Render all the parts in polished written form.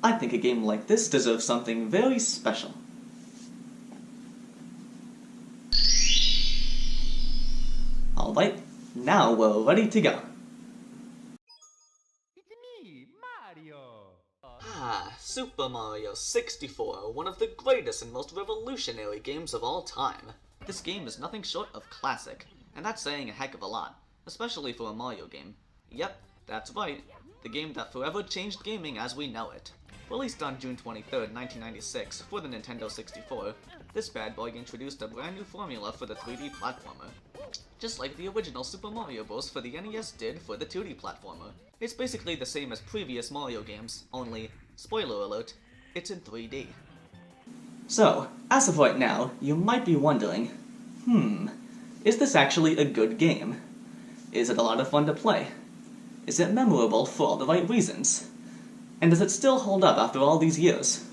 I think a game like this deserves something very special. Alright, now we're ready to go. It's me, Mario! Super Mario 64, one of the greatest and most revolutionary games of all time. This game is nothing short of classic, and that's saying a heck of a lot, especially for a Mario game. Yep, that's right, the game that forever changed gaming as we know it. Released on June 23rd, 1996 for the Nintendo 64, this bad boy introduced a brand new formula for the 3D platformer. Just like the original Super Mario Bros. For the NES did for the 2D platformer. It's basically the same as previous Mario games, only, spoiler alert, it's in 3D. So, as of right now, you might be wondering, is this actually a good game? Is it a lot of fun to play? Is it memorable for all the right reasons? And does it still hold up after all these years?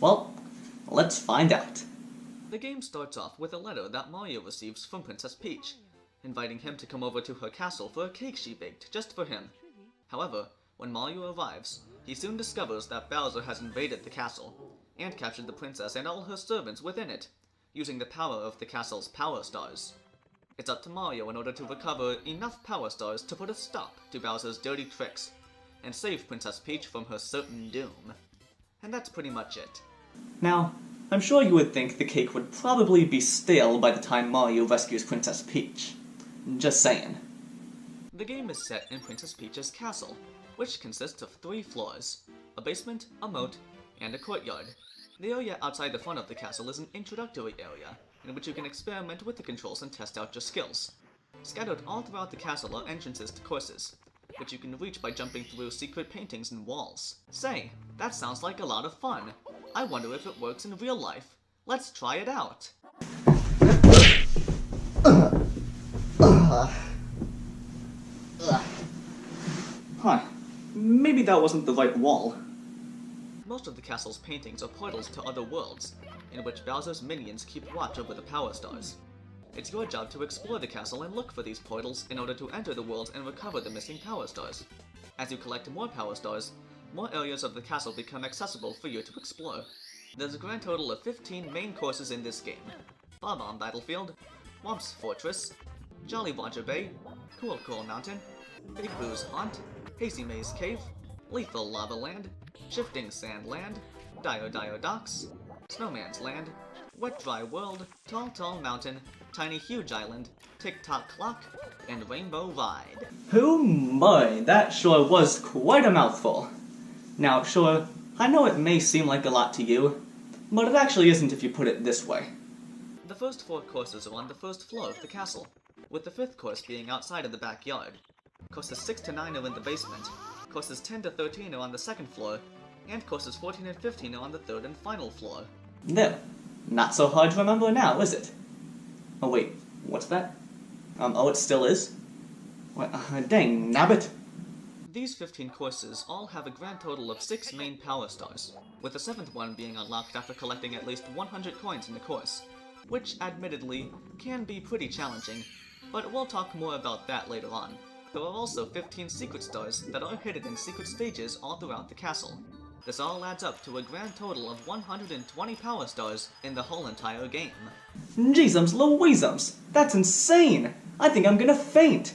Well, let's find out. The game starts off with a letter that Mario receives from Princess Peach, inviting him to come over to her castle for a cake she baked just for him. However, when Mario arrives, he soon discovers that Bowser has invaded the castle, and captured the princess and all her servants within it, using the power of the castle's Power Stars. It's up to Mario in order to recover enough Power Stars to put a stop to Bowser's dirty tricks, and save Princess Peach from her certain doom. And that's pretty much it. Now, I'm sure you would think the cake would probably be stale by the time Mario rescues Princess Peach. Just saying. The game is set in Princess Peach's castle, which consists of 3 floors, a basement, a moat, and a courtyard. The area outside the front of the castle is an introductory area, in which you can experiment with the controls and test out your skills. Scattered all throughout the castle are entrances to courses, which you can reach by jumping through secret paintings and walls. Say, that sounds like a lot of fun. I wonder if it works in real life. Let's try it out. Huh. Maybe that wasn't the right wall. Most of the castle's paintings are portals to other worlds, in which Bowser's minions keep watch over the Power Stars. It's your job to explore the castle and look for these portals in order to enter the worlds and recover the missing Power Stars. As you collect more Power Stars, more areas of the castle become accessible for you to explore. There's a grand total of 15 main courses in this game. Bob-omb Battlefield, Womp's Fortress, Jolly Roger Bay, Cool Cool Mountain, Big Boo's Haunt, Hazy Maze Cave, Lethal Lava Land, Shifting Sand Land, Dio Dio Docks, Snowman's Land, Wet Dry World, Tall Tall Mountain, Tiny Huge Island, Tick-Tock Clock, and Rainbow Ride. Oh my, that sure was quite a mouthful. Now, sure, I know it may seem like a lot to you, but it actually isn't if you put it this way. The first 4 courses are on the first floor of the castle, with the 5th course being outside of the backyard. Courses 6 to 9 are in the basement, courses 10 to 13 are on the 2nd floor, and courses 14 and 15 are on the 3rd and final floor. There. Not so hard to remember now, is it? Oh wait, what's that? Oh, it still is? What, dang nabbit. These 15 courses all have a grand total of 6 main Power Stars, with the 7th one being unlocked after collecting at least 100 coins in the course, which, admittedly, can be pretty challenging, but we'll talk more about that later on. There are also 15 secret stars that are hidden in secret stages all throughout the castle. This all adds up to a grand total of 120 Power Stars in the whole entire game. Jeezums Louisums! That's insane! I think I'm gonna faint!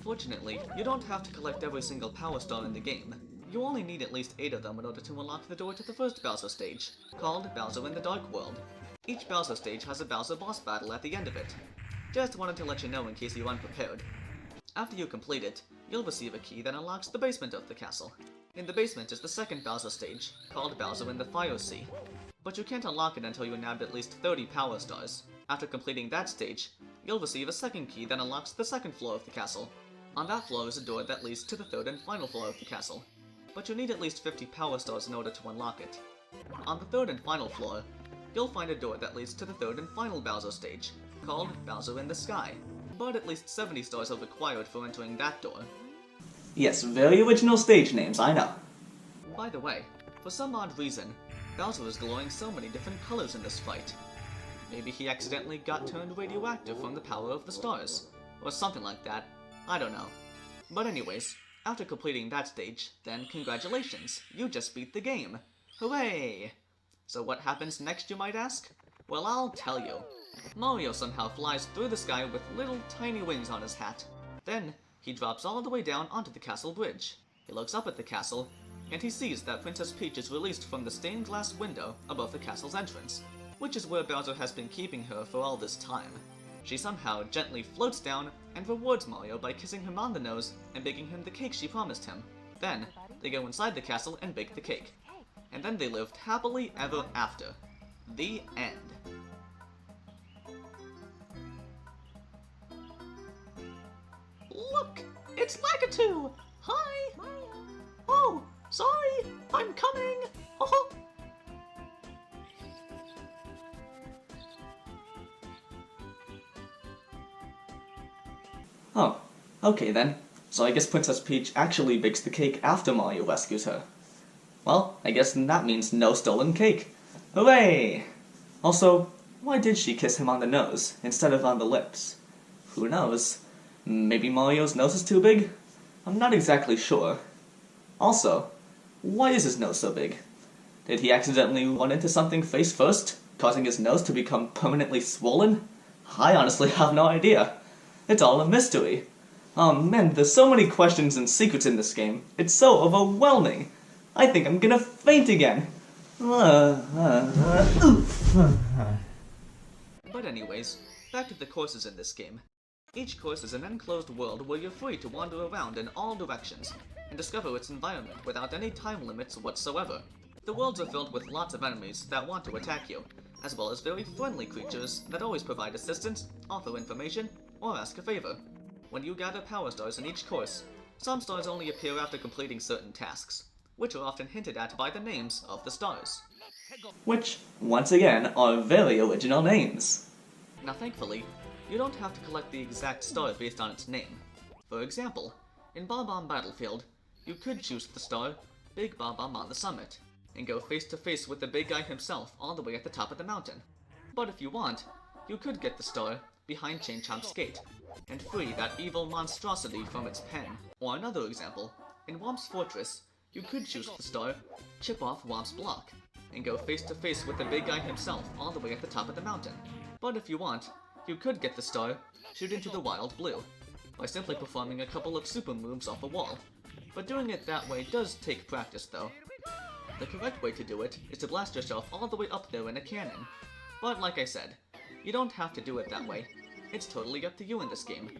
Fortunately, you don't have to collect every single Power Star in the game. You only need at least 8 of them in order to unlock the door to the first Bowser stage, called Bowser in the Dark World. Each Bowser stage has a Bowser boss battle at the end of it. Just wanted to let you know in case you're unprepared. After you complete it, you'll receive a key that unlocks the basement of the castle. In the basement is the second Bowser stage, called Bowser in the Fire Sea. But you can't unlock it until you nabbed at least 30 Power Stars. After completing that stage, you'll receive a second key that unlocks the second floor of the castle. On that floor is a door that leads to the 3rd and final floor of the castle, but you need at least 50 Power Stars in order to unlock it. On the 3rd and final floor, you'll find a door that leads to the 3rd and final Bowser stage, called Bowser in the Sky, but at least 70 stars are required for entering that door. Yes, very original stage names, I know. By the way, for some odd reason, Bowser is glowing so many different colors in this fight. Maybe he accidentally got turned radioactive from the power of the stars, or something like that. I don't know. But anyways, after completing that stage, then congratulations, you just beat the game. Hooray! So what happens next, you might ask? Well, I'll tell you. Mario somehow flies through the sky with little tiny wings on his hat. Then, he drops all the way down onto the castle bridge. He looks up at the castle, and he sees that Princess Peach is released from the stained glass window above the castle's entrance, which is where Bowser has been keeping her for all this time. She somehow gently floats down and rewards Mario by kissing him on the nose and baking him the cake she promised him. Then, they go inside the castle and bake the cake. And then they lived happily ever after. The end. Look! It's Lakitu! Hi! Oh, sorry! I'm coming! Oh. Oh, okay then. So I guess Princess Peach actually bakes the cake after Mario rescues her. Well, I guess that means no stolen cake. Hooray! Also, why did she kiss him on the nose instead of on the lips? Who knows? Maybe Mario's nose is too big? I'm not exactly sure. Also, why is his nose so big? Did he accidentally run into something face first, causing his nose to become permanently swollen? I honestly have no idea. It's all a mystery. Oh man, there's so many questions and secrets in this game. It's so overwhelming. I think I'm gonna faint again. But anyways, back to the courses in this game. Each course is an enclosed world where you're free to wander around in all directions and discover its environment without any time limits whatsoever. The worlds are filled with lots of enemies that want to attack you, as well as very friendly creatures that always provide assistance, offer information, or ask a favor. When you gather power stars in each course, some stars only appear after completing certain tasks, which are often hinted at by the names of the stars. Which, once again, are very original names. Now thankfully, you don't have to collect the exact star based on its name. For example, in Bob-omb Battlefield, you could choose the star Big Bob-omb on the summit, and go face to face with the big guy himself all the way at the top of the mountain. But if you want, you could get the star behind Chain Chomp's gate, and free that evil monstrosity from its pen. Or another example, in Whomp's Fortress, you could choose the star Chip off Whomp's block, and go face to face with the big guy himself all the way at the top of the mountain. But if you want, you could get the star Shoot into the Wild Blue, by simply performing a couple of super moves off a wall. But doing it that way does take practice though. The correct way to do it is to blast yourself all the way up there in a cannon. But like I said, you don't have to do it that way. It's totally up to you in this game.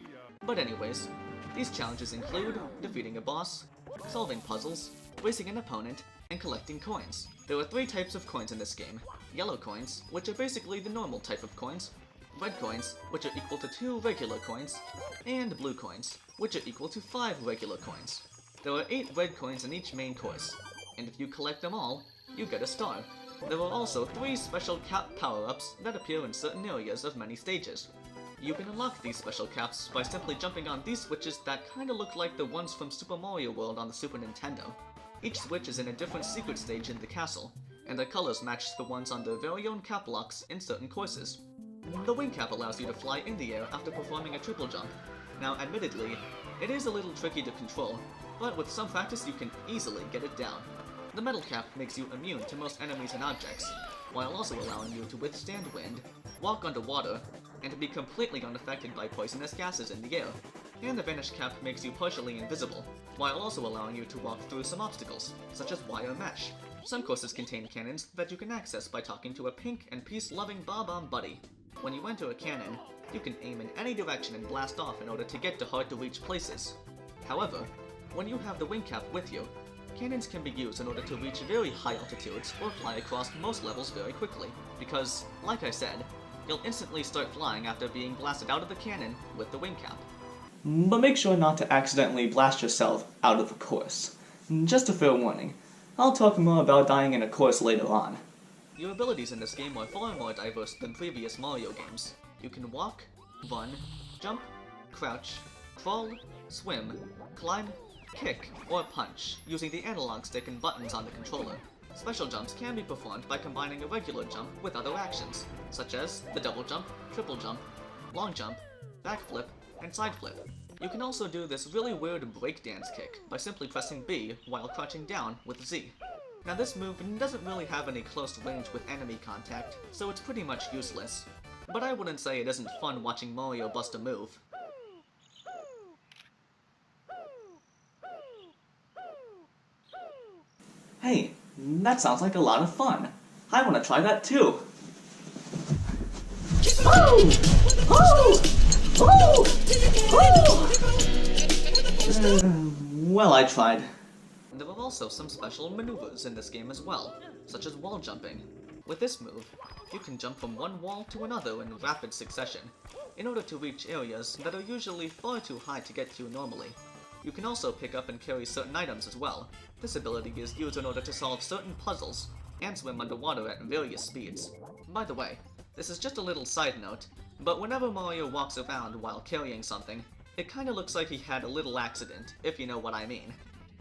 But anyways, these challenges include defeating a boss, solving puzzles, racing an opponent, and collecting coins. There are 3 types of coins in this game. Yellow coins, which are basically the normal type of coins, red coins, which are equal to 2 regular coins, and blue coins, which are equal to 5 regular coins. There are 8 red coins in each main course, and if you collect them all, you get a star. There are also 3 special cap power-ups that appear in certain areas of many stages. You can unlock these special caps by simply jumping on these switches that kinda look like the ones from Super Mario World on the Super Nintendo. Each switch is in a different secret stage in the castle, and their colors match the ones on their very own cap blocks in certain courses. The wing cap allows you to fly in the air after performing a triple jump. Now admittedly, it is a little tricky to control, but with some practice you can easily get it down. The metal cap makes you immune to most enemies and objects, while also allowing you to withstand wind, walk underwater, and be completely unaffected by poisonous gases in the air. And the vanish cap makes you partially invisible, while also allowing you to walk through some obstacles, such as wire mesh. Some courses contain cannons that you can access by talking to a pink and peace-loving Bob-omb buddy. When you enter a cannon, you can aim in any direction and blast off in order to get to hard-to-reach places. However, when you have the wing cap with you, cannons can be used in order to reach very high altitudes or fly across most levels very quickly, because, like I said, you'll instantly start flying after being blasted out of the cannon with the wing cap. But make sure not to accidentally blast yourself out of the course. Just a fair warning, I'll talk more about dying in a course later on. Your abilities in this game are far more diverse than previous Mario games. You can walk, run, jump, crouch, crawl, swim, climb, kick, or punch, using the analog stick and buttons on the controller. Special jumps can be performed by combining a regular jump with other actions, such as the double jump, triple jump, long jump, backflip, and side flip. You can also do this really weird breakdance kick by simply pressing B while crouching down with Z. Now this move doesn't really have any close range with enemy contact, so it's pretty much useless. But I wouldn't say it isn't fun watching Mario bust a move. Hey, that sounds like a lot of fun. I want to try that too. Well, I tried. There are also some special maneuvers in this game as well, such as wall jumping. With this move, you can jump from one wall to another in rapid succession, in order to reach areas that are usually far too high to get to normally. You can also pick up and carry certain items as well. This ability is used in order to solve certain puzzles, and swim underwater at various speeds. By the way, this is just a little side note, but whenever Mario walks around while carrying something, it kinda looks like he had a little accident, if you know what I mean.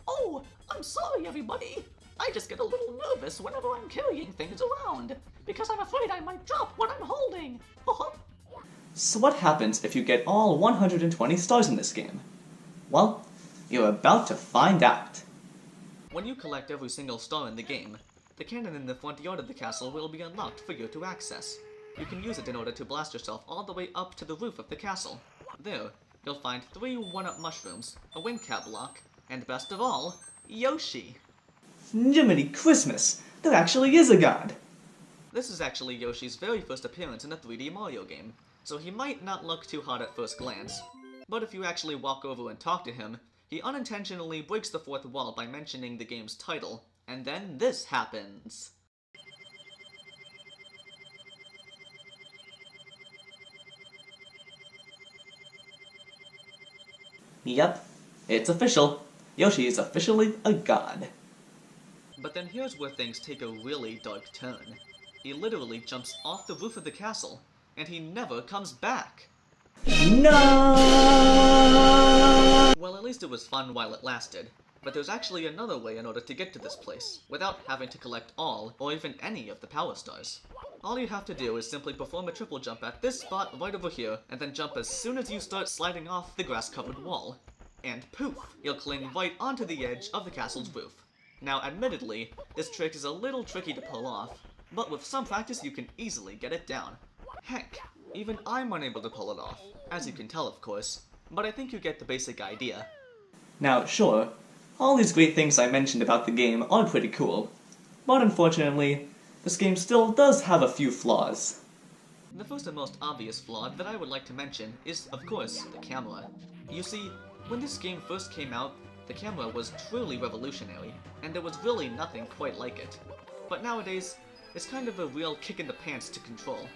Oh, I'm sorry everybody! I just get a little nervous whenever I'm carrying things around, because I'm afraid I might drop what I'm holding! So what happens if you get all 120 stars in this game? Well, you're about to find out. When you collect every single star in the game, the cannon in the front yard of the castle will be unlocked for you to access. You can use it in order to blast yourself all the way up to the roof of the castle. There, you'll find 3 1-up mushrooms, a wind cap block, and best of all, Yoshi! Jiminy Christmas! There actually is a god! This is actually Yoshi's very first appearance in a 3D Mario game, so he might not look too hot at first glance. But if you actually walk over and talk to him, he unintentionally breaks the fourth wall by mentioning the game's title, and then this happens. Yep, it's official. Yoshi is officially a god. But then here's where things take a really dark turn. He literally jumps off the roof of the castle, and he never comes back! No! Well, at least it was fun while it lasted. But there's actually another way in order to get to this place, without having to collect all, or even any of the power stars. All you have to do is simply perform a triple jump at this spot right over here, and then jump as soon as you start sliding off the grass-covered wall. And poof! You'll cling right onto the edge of the castle's roof. Now, admittedly, this trick is a little tricky to pull off, but with some practice you can easily get it down. Heck, even I'm unable to pull it off, as you can tell of course, but I think you get the basic idea. Now, sure, all these great things I mentioned about the game are pretty cool, but unfortunately, this game still does have a few flaws. The first and most obvious flaw that I would like to mention is, of course, the camera. You see, when this game first came out, the camera was truly revolutionary, and there was really nothing quite like it. But nowadays, it's kind of a real kick in the pants to control.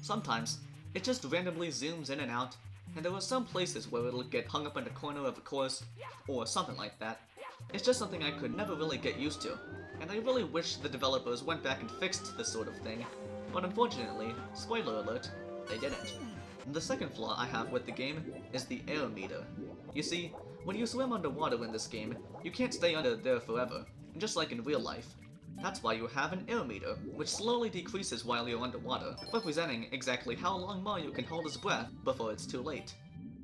Sometimes, it just randomly zooms in and out, and there are some places where it'll get hung up in the corner of a course, or something like that. It's just something I could never really get used to, and I really wish the developers went back and fixed this sort of thing. But unfortunately, spoiler alert, they didn't. The second flaw I have with the game is the air meter. You see, when you swim underwater in this game, you can't stay under there forever, just like in real life. That's why you have an air meter, which slowly decreases while you're underwater, representing exactly how long Mario can hold his breath before it's too late.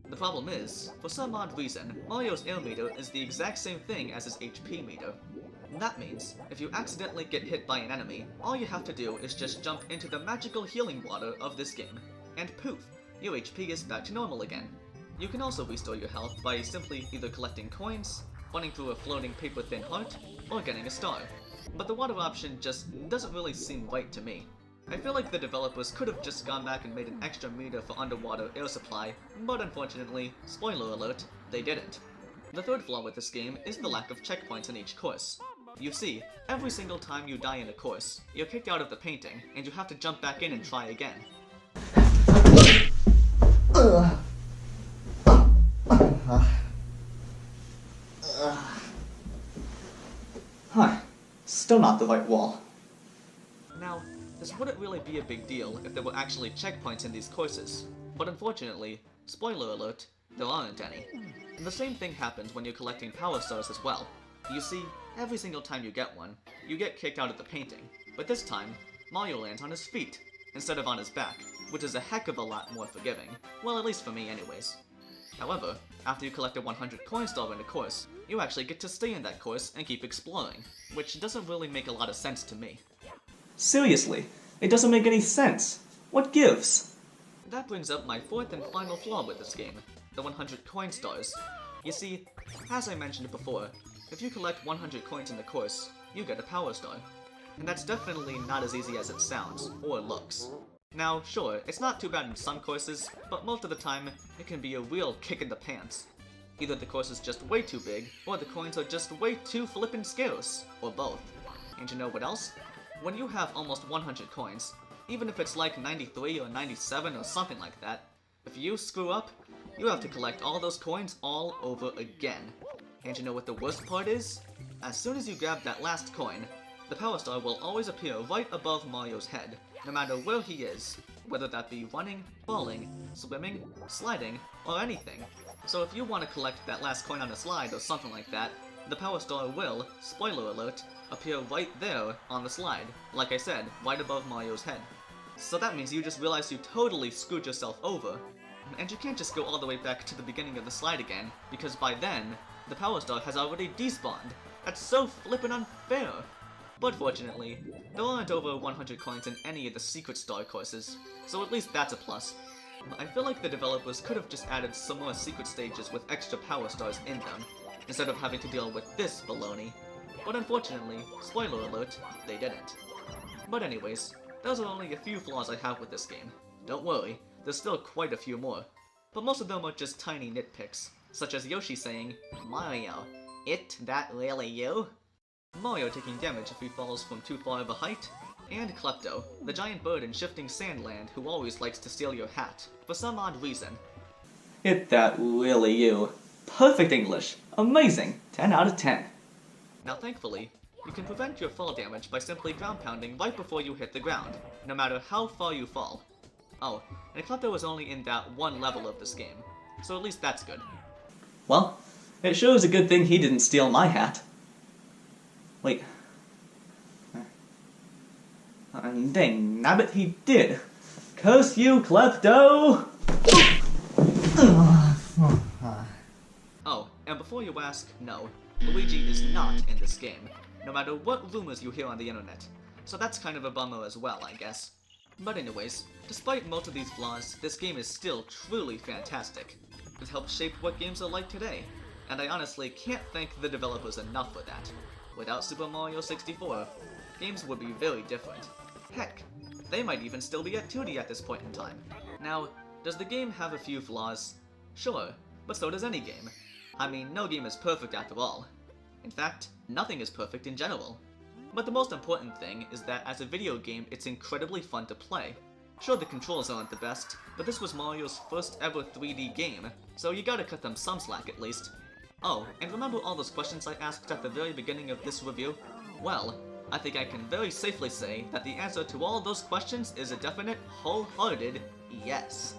The problem is, for some odd reason, Mario's air meter is the exact same thing as his HP meter. That means, if you accidentally get hit by an enemy, all you have to do is just jump into the magical healing water of this game, and poof, your HP is back to normal again. You can also restore your health by simply either collecting coins, running through a floating paper-thin heart, or getting a star. But the water option just doesn't really seem right to me. I feel like the developers could have just gone back and made an extra meter for underwater air supply, but unfortunately, spoiler alert, they didn't. The third flaw with this game is the lack of checkpoints in each course. You see, every single time you die in a course, you're kicked out of the painting, and you have to jump back in and try again. Huh. Still not the right wall. Now, this wouldn't really be a big deal if there were actually checkpoints in these courses, but unfortunately, spoiler alert, there aren't any. And the same thing happens when you're collecting power stars as well. You see, every single time you get one, you get kicked out of the painting, but this time, Mario lands on his feet, instead of on his back, which is a heck of a lot more forgiving. Well, at least for me anyways. However, after you collect a 100 coin star in a course, you actually get to stay in that course and keep exploring, which doesn't really make a lot of sense to me. Seriously, it doesn't make any sense. What gives? That brings up my fourth and final flaw with this game, the 100 coin stars. You see, as I mentioned before, if you collect 100 coins in the course, you get a power star. And that's definitely not as easy as it sounds, or looks. Now, sure, it's not too bad in some courses, but most of the time, it can be a real kick in the pants. Either the course is just way too big, or the coins are just way too flippin' scarce, or both. And you know what else? When you have almost 100 coins, even if it's like 93 or 97 or something like that, if you screw up, you have to collect all those coins all over again. And you know what the worst part is? As soon as you grab that last coin, the power star will always appear right above Mario's head, no matter where he is, whether that be running, falling, swimming, sliding, or anything. So if you want to collect that last coin on a slide or something like that, the power star will, spoiler alert, appear right there on the slide, like I said, right above Mario's head. So that means you just realized you totally screwed yourself over, and you can't just go all the way back to the beginning of the slide again, because by then, the power star has already despawned. That's so flippin' unfair! But fortunately, there aren't over 100 coins in any of the secret star courses, so at least that's a plus. I feel like the developers could have just added some more secret stages with extra power stars in them, instead of having to deal with this baloney. But unfortunately, spoiler alert, they didn't. But anyways, those are only a few flaws I have with this game. Don't worry, there's still quite a few more. But most of them are just tiny nitpicks, such as Yoshi saying, "Mario, it that really you?" Mario taking damage if he falls from too far of a height, and Klepto, the giant bird in shifting sandland who always likes to steal your hat, for some odd reason. It that really you. Perfect English. Amazing. 10 out of 10. Now thankfully, you can prevent your fall damage by simply ground pounding right before you hit the ground, no matter how far you fall. Oh, and Klepto is only in that one level of this game, so at least that's good. Well, it sure is a good thing he didn't steal my hat. Wait. Dang nabbit, he did. Curse you, Klepto! Oh, and before you ask, no, Luigi is not in this game, no matter what rumors you hear on the internet. So that's kind of a bummer as well, I guess. But anyways, despite most of these flaws, this game is still truly fantastic. It helped shape what games are like today, and I honestly can't thank the developers enough for that. Without Super Mario 64, games would be very different. Heck, they might even still be at 2D at this point in time. Now, does the game have a few flaws? Sure, but so does any game. I mean, no game is perfect after all. In fact, nothing is perfect in general. But the most important thing is that as a video game, it's incredibly fun to play. Sure, the controls aren't the best, but this was Mario's first ever 3D game, so you gotta cut them some slack at least. Oh, and remember all those questions I asked at the very beginning of this review? Well, I think I can very safely say that the answer to all those questions is a definite, wholehearted yes.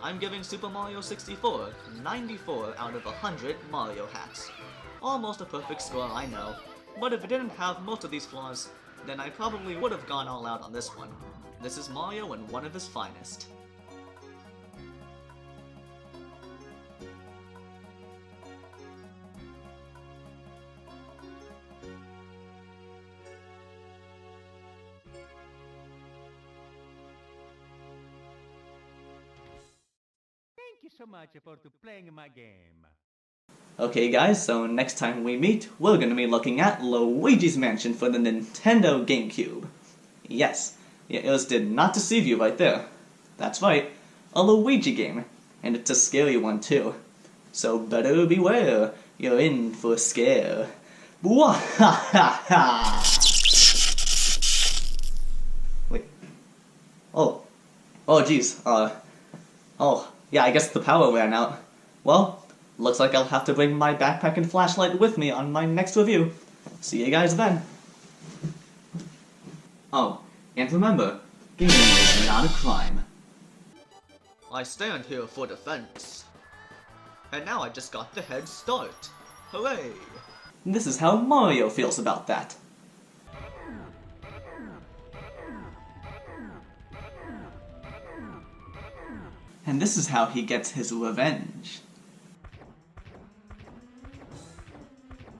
I'm giving Super Mario 64 94 out of 100 Mario hats. Almost a perfect score, I know, but if it didn't have most of these flaws, then I probably would have gone all out on this one. This is Mario in one of his finest. Thank you so much for playing my game. Okay guys, so next time we meet, we're gonna be looking at Luigi's Mansion for the Nintendo GameCube. Yes, your ears did not deceive you right there. That's right, a Luigi game, and it's a scary one too. So better beware, you're in for a scare. Bwahahaha! Wait. Oh geez, oh, yeah, I guess the power ran out. Well, looks like I'll have to bring my backpack and flashlight with me on my next review. See you guys then. Oh, and remember, gaming is not a crime. I stand here for defense. And now I just got the head start. Hooray! This is how Mario feels about that. And this is how he gets his revenge.